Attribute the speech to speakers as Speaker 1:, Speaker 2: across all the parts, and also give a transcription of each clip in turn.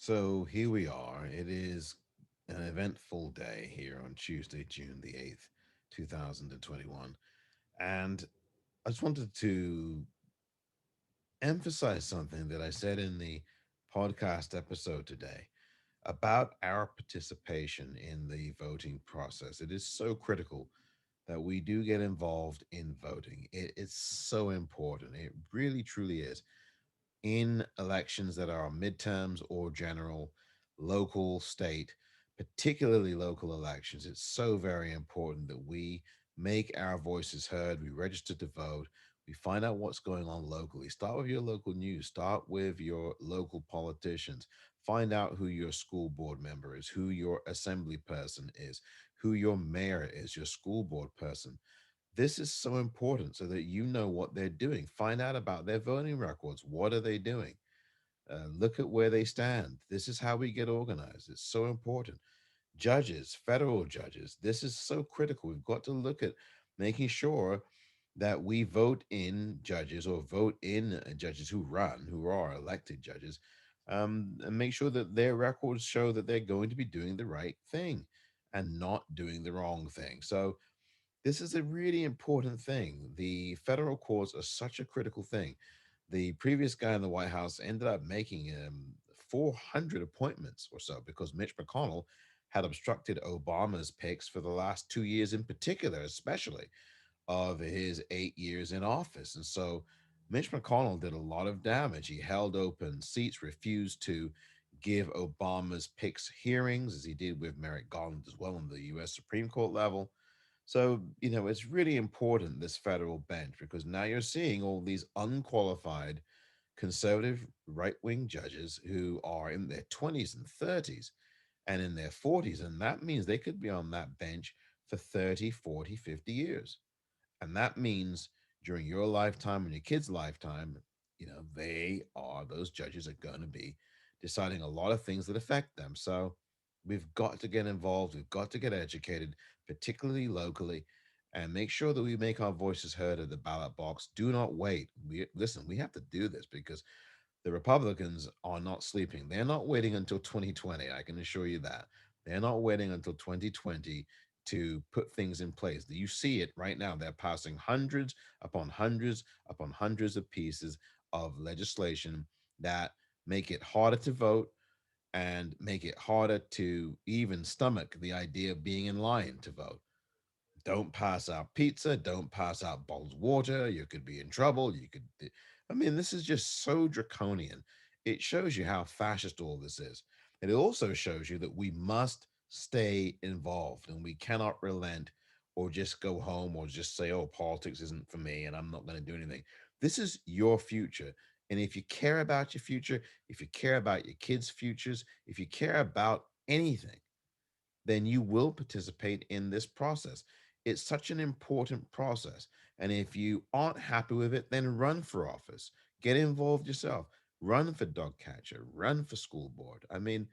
Speaker 1: So here we are. It is an eventful day here on Tuesday, June the 8th, 2021. And I just wanted to emphasize something that I said in the podcast episode today about our participation in the voting process. It is so critical that we do get involved in voting. It's so important. It really, truly is. In elections that are midterms or general, local, state, particularly local elections, it's so very important that we make our voices heard, we register to vote, we find out what's going on locally. Start with your local news, start with your local politicians, find out who your school board member is, who your assembly person is, who your mayor is, your school board person. This is so important so that you know what they're doing. Find out about their voting records. What are they doing? Look at where they stand. This is how we get organized. It's so important. Judges, federal judges, this is so critical. We've got to look at making sure that we vote in judges or vote in judges who run, who are elected judges, and make sure that their records show that they're going to be doing the right thing and not doing the wrong thing. So, this is a really important thing. The federal courts are such a critical thing. The previous guy in the White House ended up making 400 appointments or so because Mitch McConnell had obstructed Obama's picks for the last 2 years, in particular, especially of his 8 years in office. And so Mitch McConnell did a lot of damage. He held open seats, refused to give Obama's picks hearings, as he did with Merrick Garland as well on the US Supreme Court level. So, it's really important, this federal bench, because now you're seeing all these unqualified conservative right wing judges who are in their 20s and 30s and in their 40s. And that means they could be on that bench for 30, 40, 50 years. And that means during your lifetime and your kids' lifetime, those judges are going to be deciding a lot of things that affect them. So we've got to get involved. We've got to get educated, particularly locally, and make sure that we make our voices heard at the ballot box. Do not wait. We have to do this because the Republicans are not sleeping. They're not waiting until 2020. I can assure you that. They're not waiting until 2020 to put things in place. You see it right now. They're passing hundreds upon hundreds upon hundreds of pieces of legislation that make it harder to vote and make it harder to even stomach the idea of being in line to vote. Don't pass out pizza, don't pass out bottled water, you could be in trouble, I mean, this is just so draconian. It shows you how fascist all this is. And it also shows you that we must stay involved and we cannot relent or just go home or just say, oh, politics isn't for me and I'm not going to do anything. This is your future. And if you care about your future, if you care about your kids' futures, if you care about anything, then you will participate in this process. It's such an important process. And if you aren't happy with it, then run for office. Get involved yourself. Run for dog catcher. Run for school board. I mean,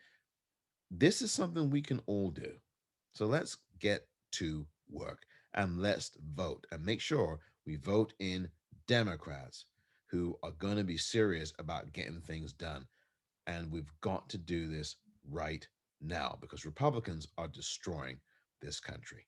Speaker 1: this is something we can all do. So let's get to work and let's vote and make sure we vote in Democrats who are going to be serious about getting things done. And we've got to do this right now because Republicans are destroying this country.